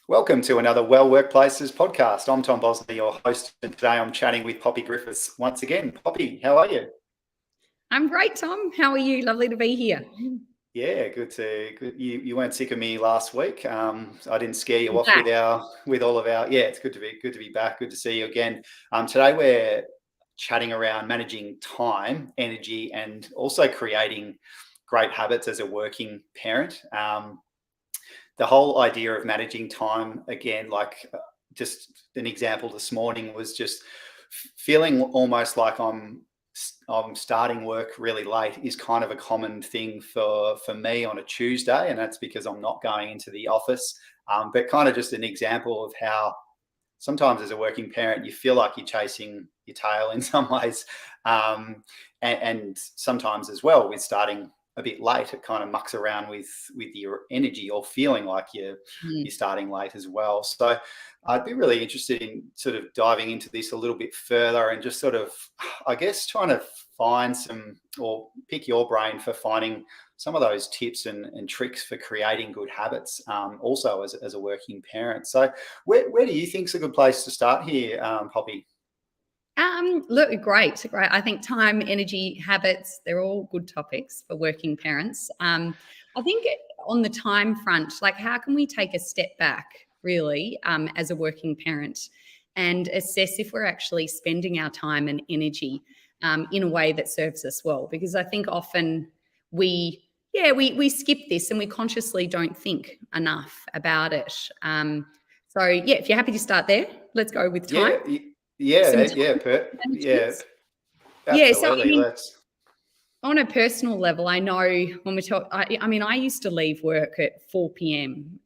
Welcome to another Well Workplaces podcast. I'm Tom Bosner, your host, and today I'm chatting with Poppy Griffiths once again. Poppy, how are you? I'm great, Tom. How are you? Lovely to be here. Yeah, good. You weren't sick of me last week. I didn't scare you off Back. with all of our. Yeah, it's good to be back. Good to see you again. Today we're chatting around managing time, energy, and also creating great habits as a working parent. The whole idea of managing time again, just an example this morning was just feeling almost like I'm starting work really late is kind of a common thing for me on a Tuesday, and that's because I'm not going into the office. But kind of just an example of how sometimes as a working parent you feel like you're chasing your tail in some ways, and sometimes as well with starting a bit late, it kind of mucks around with your energy or feeling like you're starting late as well. So I'd be really interested in sort of diving into this a little bit further and just sort of, I guess, trying to find some or pick your brain for finding some of those tips and tricks for creating good habits, also as a working parent. So where do you think is a good place to start here, Poppy? Look, great. I think time, energy, habits, they're all good topics for working parents. I think on the time front, like how can we take a step back really as a working parent and assess if we're actually spending our time and energy in a way that serves us well? Because I think often we skip this and we consciously don't think enough about it. If you're happy to start there, let's go with time. Some time management. Yeah, so I Absolutely. mean, Let's. on a personal level, I know when we talk, I mean, I used to leave work at 4 p.m.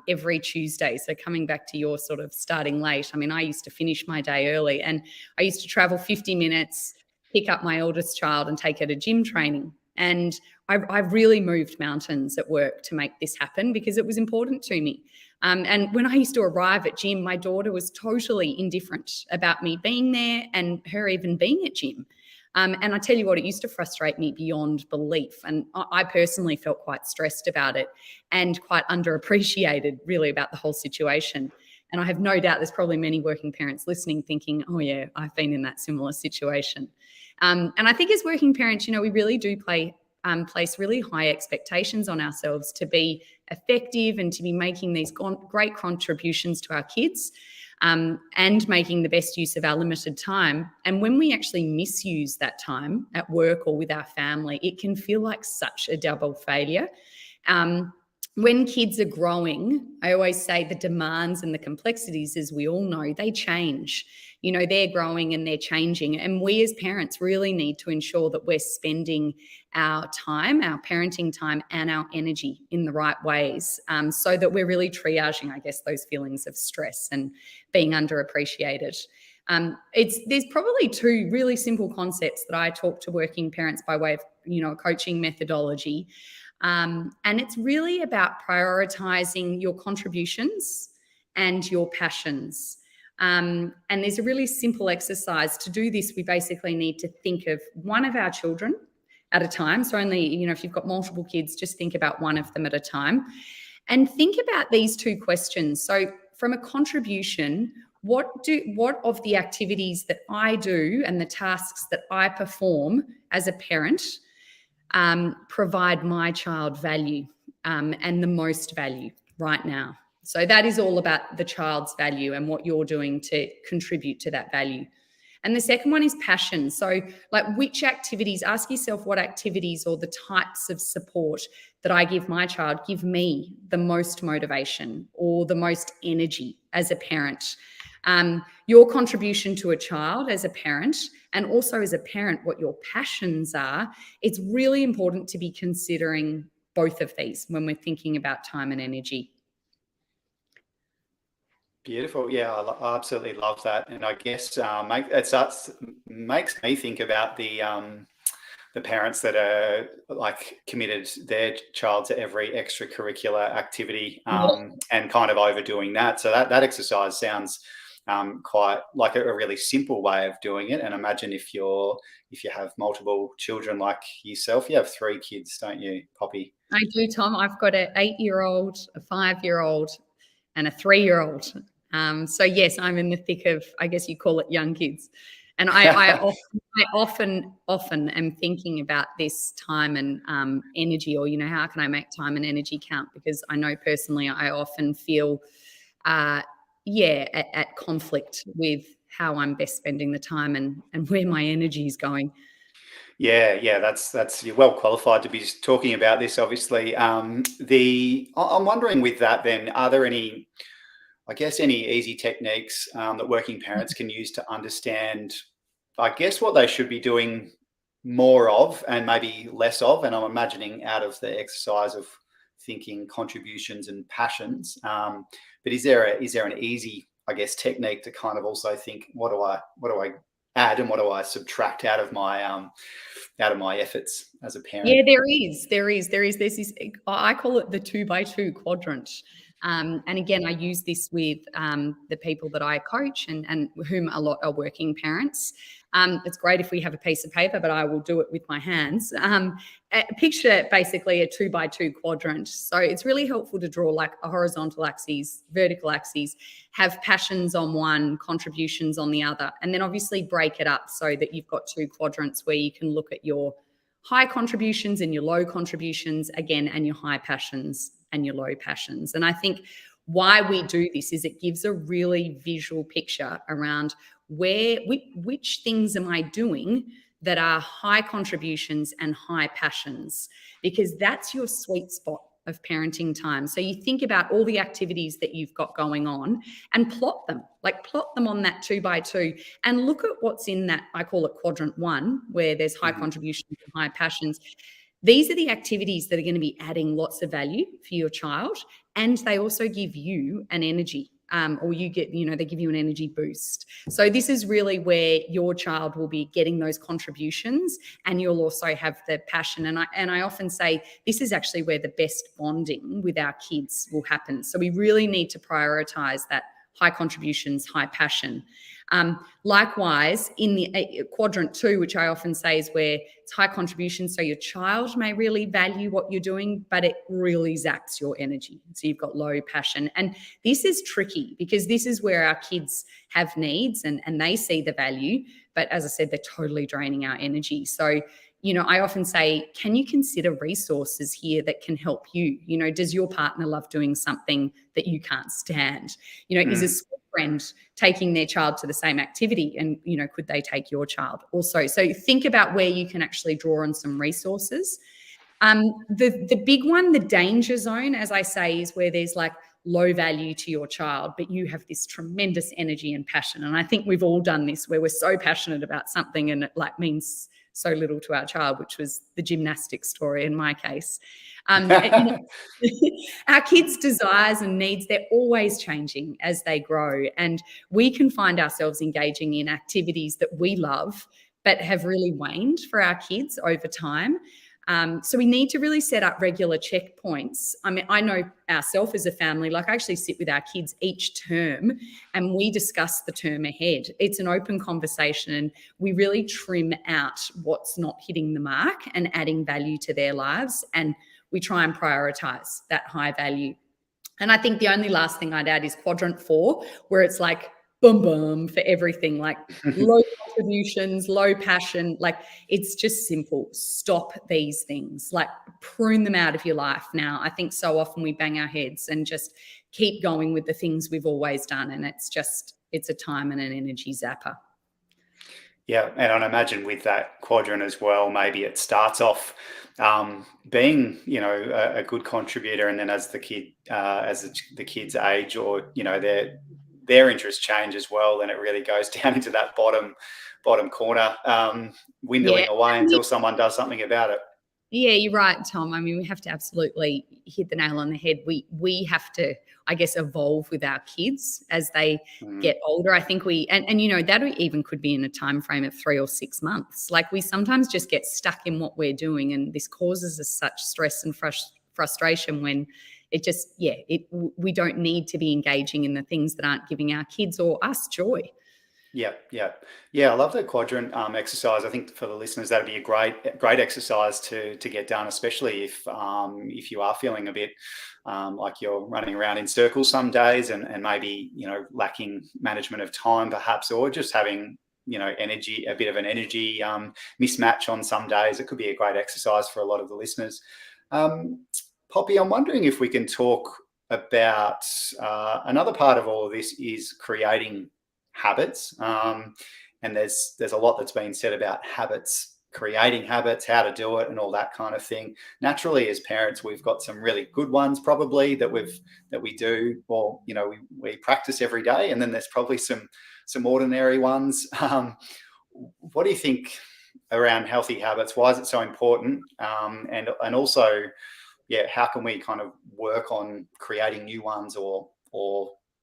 Every Tuesday. So coming back to your sort of starting late, I mean, I used to finish my day early and I used to travel 50 minutes, pick up my oldest child and take her to gym training. And I really moved mountains at work to make this happen because it was important to me. And when I used to arrive at gym, my daughter was totally indifferent about me being there and her even being at gym. And I tell you what, it used to frustrate me beyond belief. And I personally felt quite stressed about it and quite underappreciated, really, about the whole situation. And I have no doubt there's probably many working parents listening thinking, oh, yeah, I've been in that similar situation. And I think as working parents, you know, we really do place really high expectations on ourselves to be effective and to be making these great contributions to our kids. And making the best use of our limited time. And when we actually misuse that time at work or with our family, it can feel like such a double failure. When kids are growing, I always say the demands and the complexities, as we all know, they change. You know, they're growing and they're changing. And we as parents really need to ensure that we're spending our time, our parenting time and our energy in the right ways, so that we're really triaging, I guess, those feelings of stress and being underappreciated. There's probably two really simple concepts that I talk to working parents by way of, you know, a coaching methodology. And it's really about prioritizing your contributions and your passions. And there's a really simple exercise. To do this, we basically need to think of one of our children at a time. So only, you know, if you've got multiple kids, just think about one of them at a time. And think about these two questions. So from a contribution, what of the activities that I do and the tasks that I perform as a parent provide my child value and the most value right now? So that is all about the child's value and what you're doing to contribute to that value. And the second one is passion. So, like, which activities, ask yourself what activities or the types of support that I give my child give me the most motivation or the most energy as a parent. Your contribution to a child as a parent, and also as a parent, what your passions are, it's really important to be considering both of these when we're thinking about time and energy. Beautiful. Yeah, I absolutely love that. And I guess makes me think about the parents that are like committed their child to every extracurricular activity, and kind of overdoing that. So that exercise sounds quite like a really simple way of doing it. And imagine if you have multiple children like yourself. You have 3 kids, don't you, Poppy? I do, Tom. I've got an 8-year-old, a 5-year-old, and a 3-year-old. So yes, I'm in the thick of, I guess you call it, young kids. And I often am thinking about this time and energy, or, how can I make time and energy count? Because I know personally I often feel, at conflict with how I'm best spending the time and where my energy is going. Yeah, that's you're well qualified to be talking about this. Obviously, I'm wondering with that. Then, are there any, I guess, any easy techniques that working parents can use to understand, I guess, what they should be doing more of and maybe less of? And I'm imagining out of the exercise of thinking contributions and passions. But is there an easy, I guess, technique to kind of also think, what do I add and what do I subtract out of my efforts as a parent? Yeah, there is. There's this, I call it the 2x2 quadrant. And again, I use this with the people that I coach and whom a lot are working parents. It's great if we have a piece of paper, but I will do it with my hands. Picture basically a 2x2 quadrant. So it's really helpful to draw like a horizontal axis, vertical axis, have passions on one, contributions on the other, and then obviously break it up so that you've got 2 quadrants where you can look at your high contributions and your low contributions again, and your high passions and your low passions. And I think why we do this is it gives a really visual picture around which things am I doing that are high contributions and high passions, because that's your sweet spot of parenting time. So you think about all the activities that you've got going on and plot them on that 2x2 and look at what's in that, I call it quadrant 1, where there's high contributions and high passions. These are the activities that are going to be adding lots of value for your child, and they also give you an energy. Or you get, they give you an energy boost. So this is really where your child will be getting those contributions, and you'll also have the passion. And I often say this is actually where the best bonding with our kids will happen. So we really need to prioritize that high contributions, high passion. Likewise, in the quadrant 2, which I often say is where it's high contributions, so your child may really value what you're doing, but it really zaps your energy. So you've got low passion. And this is tricky because this is where our kids have needs and they see the value. But as I said, they're totally draining our energy. So I often say, can you consider resources here that can help you? Does your partner love doing something that you can't stand? Is a school friend taking their child to the same activity? And, could they take your child also? So think about where you can actually draw on some resources. The big one, the danger zone, as I say, is where there's like low value to your child, but you have this tremendous energy and passion. And I think we've all done this where we're so passionate about something and it means so little to our child, which was the gymnastics story in my case. Our kids' desires and needs, they're always changing as they grow. And we can find ourselves engaging in activities that we love, but have really waned for our kids over time. So we need to really set up regular checkpoints. I mean, I know ourselves as a family, I actually sit with our kids each term and we discuss the term ahead. It's an open conversation and we really trim out what's not hitting the mark and adding value to their lives. And we try and prioritize that high value. And I think the only last thing I'd add is quadrant 4, where it's like, boom, boom for everything, like low contributions, low passion. It's just simple. Stop these things, prune them out of your life now. I think so often we bang our heads and just keep going with the things we've always done. And it's a time and an energy zapper. Yeah, and I imagine with that quadrant as well, maybe it starts off being, a good contributor, and then as the kids age, or their interests change as well, and it really goes down into that bottom corner, dwindling away until someone does something about it. Yeah, you're right, Tom. I mean, we have to absolutely hit the nail on the head. We have to, I guess, evolve with our kids as they get older. I think that even could be in a time frame of 3 or 6 months. We sometimes just get stuck in what we're doing, and this causes us such stress and frustration when it just, we don't need to be engaging in the things that aren't giving our kids or us joy. Yeah, yeah, yeah. I love the quadrant exercise. I think for the listeners, that'd be a great exercise to get done, especially if you are feeling a bit like you're running around in circles some days, and maybe lacking management of time, perhaps, or just having energy, a bit of an energy mismatch on some days. It could be a great exercise for a lot of the listeners. Um, Poppy, I'm wondering if we can talk about another part of all of this is creating habits. And there's a lot that's been said about habits, creating habits, how to do it, and all that kind of thing. Naturally, as parents, we've got some really good ones probably that we do, or we practice every day, and then there's probably some ordinary ones. What do you think around healthy habits? Why is it so important? And also, yeah, how can we kind of work on creating new ones or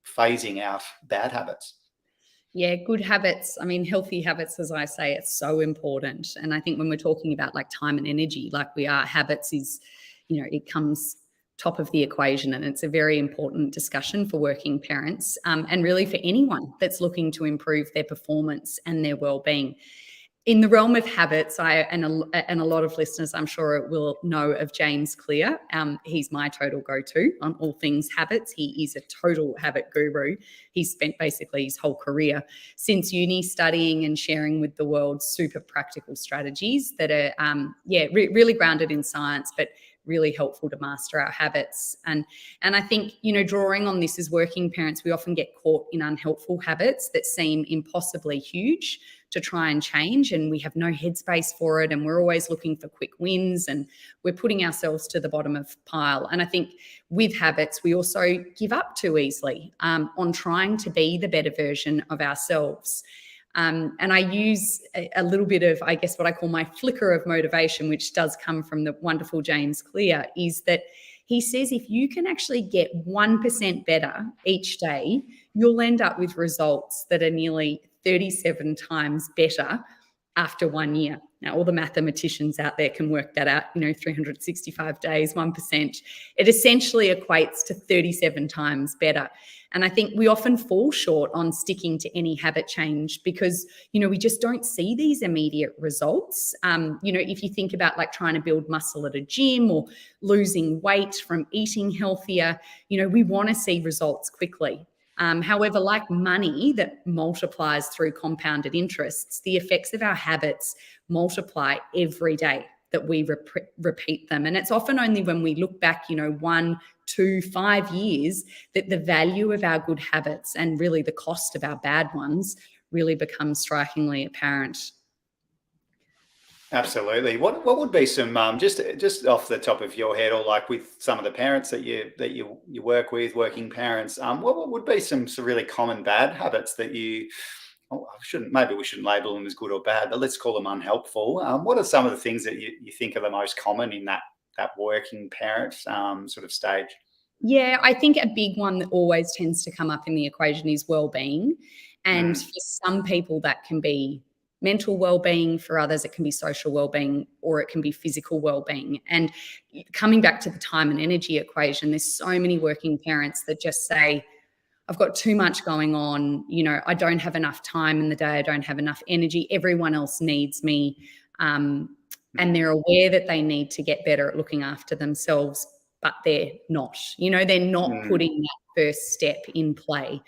phasing out bad habits? Yeah, good habits. I mean, healthy habits, as I say, it's so important. And I think when we're talking about like time and energy, like we are, habits is, it comes top of the equation. And it's a very important discussion for working parents, and really for anyone that's looking to improve their performance and their well-being. In the realm of habits, and a lot of listeners, I'm sure, will know of James Clear. He's my total go-to on all things habits. He is a total habit guru. He's spent basically his whole career since uni studying and sharing with the world super practical strategies that are, really grounded in science, but really helpful to master our habits. And I think, drawing on this as working parents, we often get caught in unhelpful habits that seem impossibly huge to try and change, and we have no headspace for it, and we're always looking for quick wins, and we're putting ourselves to the bottom of the pile. And I think with habits, we also give up too easily on trying to be the better version of ourselves. And I use a little bit of, I guess, what I call my flicker of motivation, which does come from the wonderful James Clear, is that he says if you can actually get 1% better each day, you'll end up with results that are nearly 37 times better after 1 year. Now, all the mathematicians out there can work that out, 365 days, 1%. It essentially equates to 37 times better. And I think we often fall short on sticking to any habit change because, we just don't see these immediate results. If you think about like trying to build muscle at a gym or losing weight from eating healthier, we want to see results quickly. However, like money that multiplies through compounded interests, the effects of our habits multiply every day that we repeat them. And it's often only when we look back, 1, 2, 5 years that the value of our good habits and really the cost of our bad ones really becomes strikingly apparent. Absolutely. What would be some just off the top of your head, or like with some of the parents that you work with, working parents, what would be some really common bad habits that you maybe we shouldn't label them as good or bad, but let's call them unhelpful. What are some of the things that you think are the most common in that working parent sort of stage? Yeah, I think a big one that always tends to come up in the equation is well-being. And for some people, that can be mental well-being. For others, it can be social well-being, or it can be physical well-being. And coming back to the time and energy equation, there's so many working parents that just say, I've got too much going on. I don't have enough time in the day. I don't have enough energy. Everyone else needs me. And they're aware that they need to get better at looking after themselves, but they're not. They're not putting that first step in play.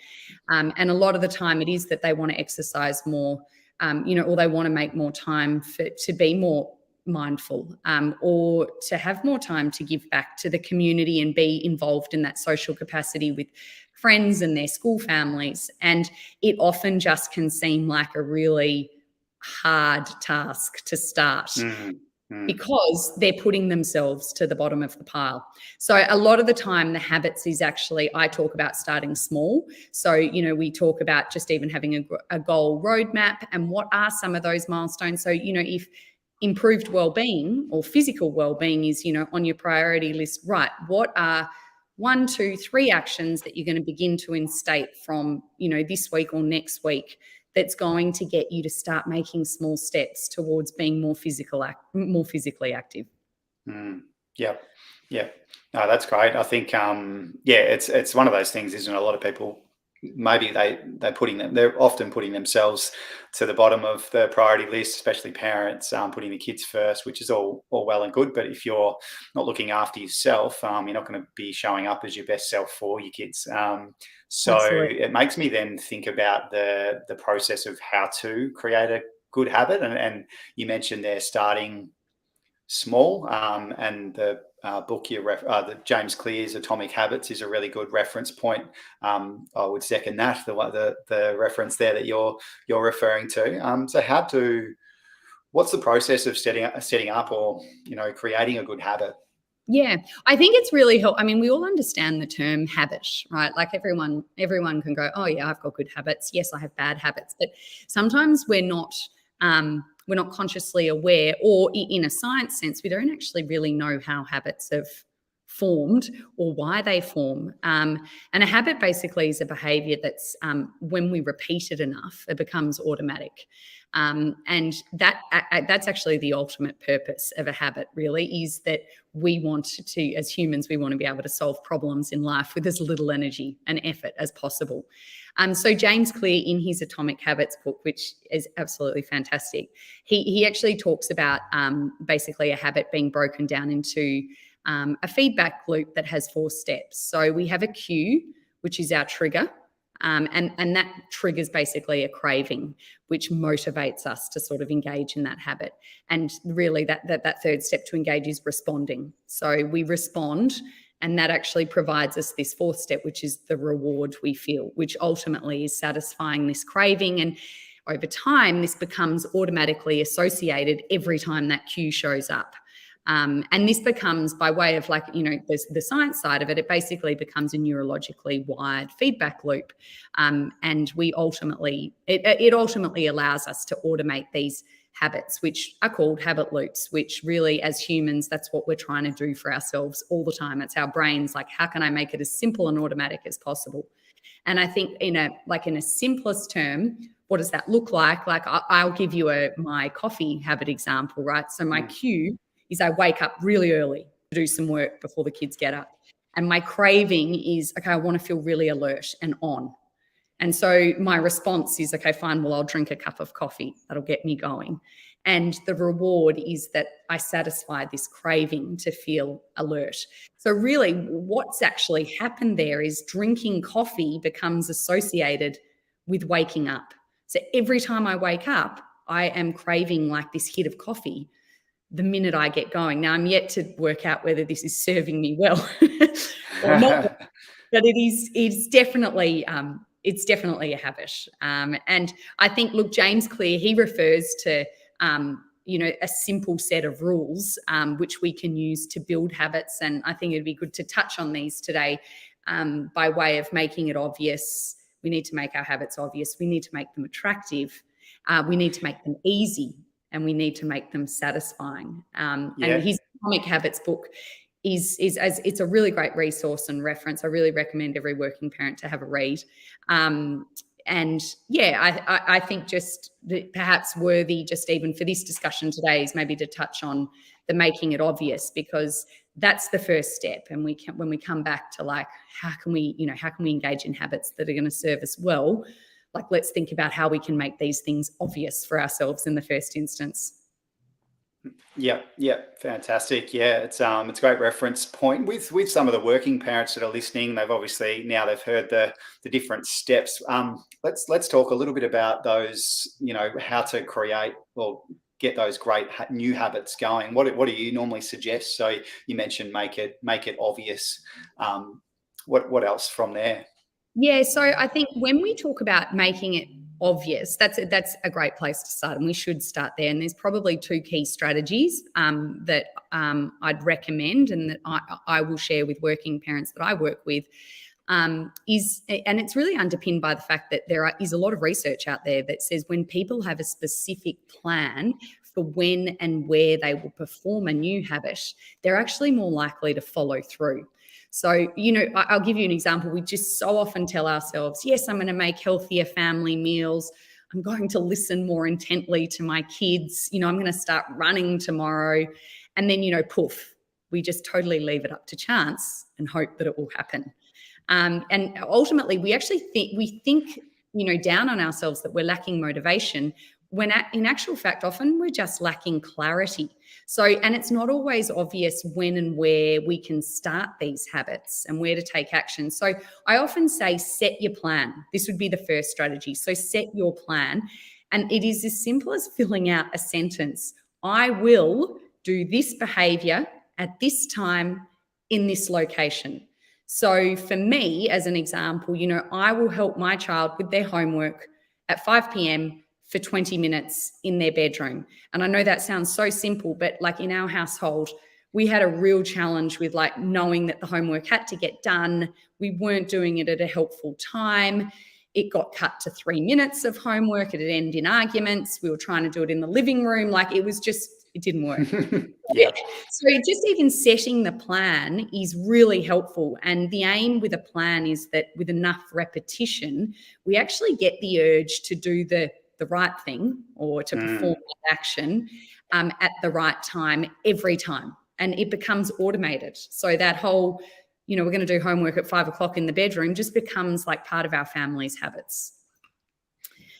And a lot of the time it is that they want to exercise more, or they want to make more time to be more mindful, or to have more time to give back to the community and be involved in that social capacity with friends and their school families. And it often just can seem like a really hard task to start. Because they're putting themselves to the bottom of the pile. So a lot of the time, the habits is actually, I talk about starting small. So, we talk about just even having a goal roadmap and what are some of those milestones. So, if improved well-being or physical well-being is, on your priority list, right, what are 1, 2, 3 actions that you're going to begin to instate from, this week or next week that's going to get you to start making small steps towards being more physically active. Yeah. No, that's great. I think, it's one of those things, isn't it? A lot of people maybe they're often putting themselves to the bottom of the priority list, especially parents, putting the kids first, which is all well and good. But if you're not looking after yourself, you're not going to be showing up as your best self for your kids. So Absolutely. it makes me then think about the process of how to create a good habit. And you mentioned there starting small, and the book the James Clear's Atomic Habits is a really good reference point. I would second that, the reference there that you're referring to. So what's the process of setting up or creating a good habit? Yeah, I think it's really helpful. I mean, we all understand the term habit, right? Like everyone can go, oh yeah, I've got good habits. Yes, I have bad habits, but sometimes we're not consciously aware, or in a science sense, we don't actually really know how habits have formed or why they form. And a habit basically is a behavior that's when we repeat it enough, it becomes automatic. And that's actually the ultimate purpose of a habit, really, is that we want to, as humans, we want to be able to solve problems in life with as little energy and effort as possible. So James Clear, in his Atomic Habits book, which is absolutely fantastic, he actually talks about basically a habit being broken down into a feedback loop that has 4 steps. So we have a cue, which is our trigger. And that triggers basically a craving, which motivates us to sort of engage in that habit. And really that third step to engage is responding. So we respond, and that actually provides us this 4th step, which is the reward we feel, which ultimately is satisfying this craving. And over time, this becomes automatically associated every time that cue shows up. And this becomes, by way of the science side of it, it basically becomes a neurologically wired feedback loop. And we ultimately, it ultimately allows us to automate these habits, which are called habit loops, which really, as humans, that's what we're trying to do for ourselves all the time. It's our brains, like, how can I make it as simple and automatic as possible? And I think in a simplest term, what does that look like? Like I'll give you my coffee habit example, right? So my cue is I wake up really early to do some work before the kids get up. And my craving is, okay, I want to feel really alert and on. And so my response is, okay, fine, well, I'll drink a cup of coffee. That'll get me going. And the reward is that I satisfy this craving to feel alert. So really what's actually happened there is drinking coffee becomes associated with waking up. So every time I wake up, I am craving like this hit of coffee the minute I get going. Now, I'm yet to work out whether this is serving me well or not, but it's definitely a habit. And I think, look, James Clear, he refers to, a simple set of rules, which we can use to build habits. And I think it'd be good to touch on these today by way of making it obvious. We need to make our habits obvious. We need to make them attractive. We need to make them easy. And we need to make them satisfying. And his Atomic Habits book it's a really great resource and reference. I really recommend every working parent to have a read. I think just perhaps worthy, just even for this discussion today, is maybe to touch on the making it obvious, because that's the first step. And when we come back to like, how can we engage in habits that are going to serve us well? Like, let's think about how we can make these things obvious for ourselves in the first instance. Yeah, fantastic. Yeah, it's a great reference point with some of the working parents that are listening. They've heard the different steps. Let's talk a little bit about those. How to create or get those great new habits going. What do you normally suggest? So you mentioned make it obvious. What else from there? Yeah, so I think when we talk about making it obvious, that's a great place to start, and we should start there. And there's probably 2 key strategies that I'd recommend, and that I will share with working parents that I work with. And it's really underpinned by the fact that there is a lot of research out there that says when people have a specific plan for when and where they will perform a new habit, they're actually more likely to follow through. So, I'll give you an example. We just so often tell ourselves, yes, I'm going to make healthier family meals. I'm going to listen more intently to my kids. I'm going to start running tomorrow. And then, poof, we just totally leave it up to chance and hope that it will happen. And ultimately, we actually think down on ourselves that we're lacking motivation, when in actual fact, often we're just lacking clarity. So, and it's not always obvious when and where we can start these habits and where to take action. So I often say, set your plan. This would be the first strategy. So set your plan. And it is as simple as filling out a sentence. I will do this behavior at this time in this location. So for me, as an example, I will help my child with their homework at 5 p.m. for 20 minutes in their bedroom. And I know that sounds so simple, but like in our household, we had a real challenge with like knowing that the homework had to get done. We weren't doing it at a helpful time. It got cut to 3 minutes of homework. It'd end in arguments. We were trying to do it in the living room. Like it didn't work. Yeah. So just even setting the plan is really helpful. And the aim with a plan is that with enough repetition, we actually get the urge to do the right thing or to perform that action at the right time every time. And it becomes automated. So that whole, we're going to do homework at 5 o'clock in the bedroom just becomes like part of our family's habits.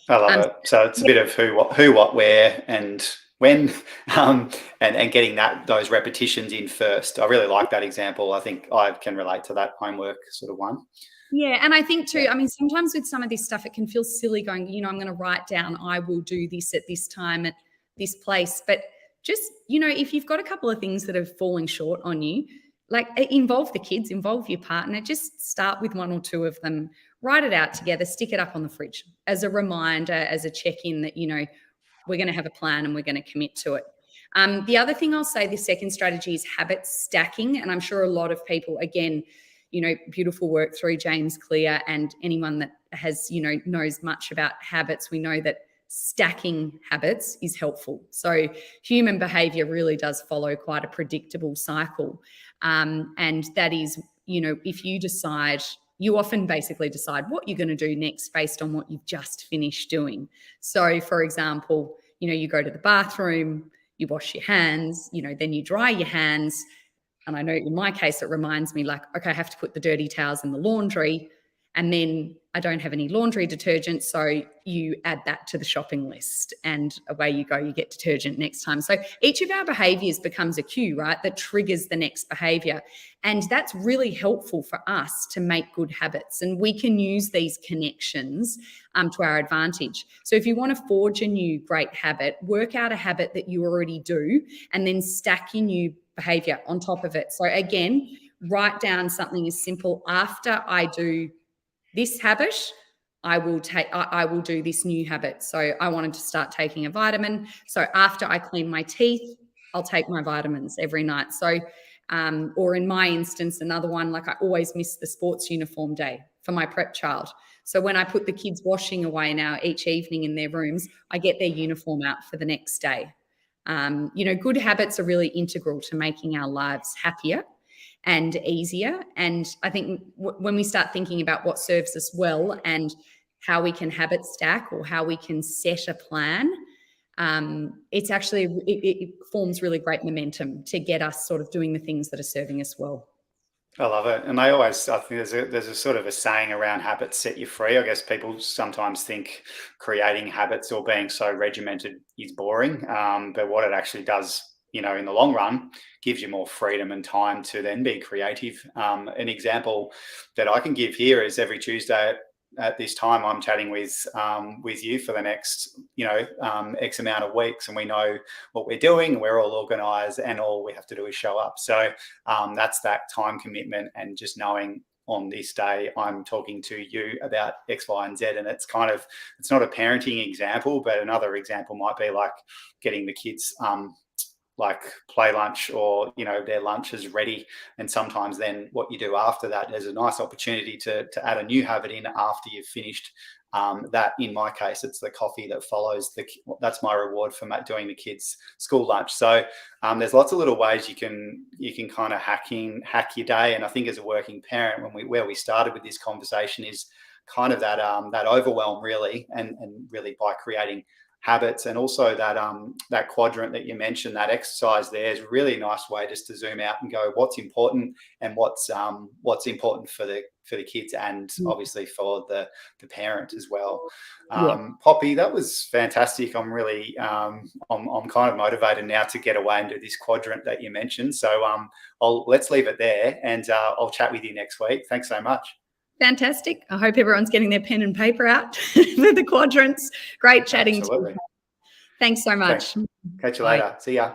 I love it. So it's a bit of who, what, where, and when, and getting those repetitions in first. I really like that example. I think I can relate to that homework sort of one. Yeah. And I think too, I mean, sometimes with some of this stuff, it can feel silly going, I'm going to write down, I will do this at this time at this place. But just, if you've got a couple of things that are falling short on you, like involve the kids, involve your partner, just start with one or two of them, write it out together, stick it up on the fridge as a reminder, as a check-in that, we're going to have a plan and we're going to commit to it. The other thing I'll say, the second strategy is habit stacking. And I'm sure a lot of people, again, beautiful work through James Clear and anyone that has, knows much about habits, we know that stacking habits is helpful. So human behavior really does follow quite a predictable cycle. And that is, if you often basically decide what you're going to do next based on what you've just finished doing. So for example, you go to the bathroom, you wash your hands, then you dry your hands. And I know in my case, it reminds me like, okay, I have to put the dirty towels in the laundry and then I don't have any laundry detergent. So you add that to the shopping list and away you go, you get detergent next time. So each of our behaviors becomes a cue, right, that triggers the next behavior. And that's really helpful for us to make good habits. And we can use these connections to our advantage. So if you want to forge a new great habit, work out a habit that you already do and then stack your new behavior on top of it. So again, write down something as simple. After I do this habit, I will do this new habit. So I wanted to start taking a vitamin. So after I clean my teeth, I'll take my vitamins every night. So, or in my instance, another one, like I always miss the sports uniform day for my prep child. So when I put the kids washing away now each evening in their rooms, I get their uniform out for the next day. Good habits are really integral to making our lives happier and easier. And I think when we start thinking about what serves us well and how we can habit stack or how we can set a plan, it's actually, it forms really great momentum to get us sort of doing the things that are serving us well. I love it. And I think there's a sort of a saying around habits set you free. I guess people sometimes think creating habits or being so regimented is boring. But what it actually does, in the long run, gives you more freedom and time to then be creative. An example that I can give here is every Tuesday at this time, I'm chatting with you for the next, X amount of weeks, and we know what we're doing. We're all organised, and all we have to do is show up. So that's that time commitment, and just knowing on this day I'm talking to you about X, Y, and Z. And it's not a parenting example, but another example might be like getting the kids like play lunch or their lunch is ready, and sometimes then what you do after that, there's a nice opportunity to add a new habit in after you've finished that. In my case, it's the coffee that follows. That's my reward for doing the kids' school lunch. So there's lots of little ways you can kind of hack your day. And I think as a working parent, where we started with this conversation is kind of that overwhelm really, and really by creating habits, and also that quadrant that you mentioned, that exercise there is a really nice way just to zoom out and go what's important and what's important for the kids, and obviously for the parent as well. Poppy, that was fantastic. I'm really I'm kind of motivated now to get away and do this quadrant that you mentioned. So let's leave it there, and I'll chat with you next week. Thanks so much. Fantastic. I hope everyone's getting their pen and paper out for the quadrants. Great chatting. Absolutely. Thanks so much. Catch you later. See ya.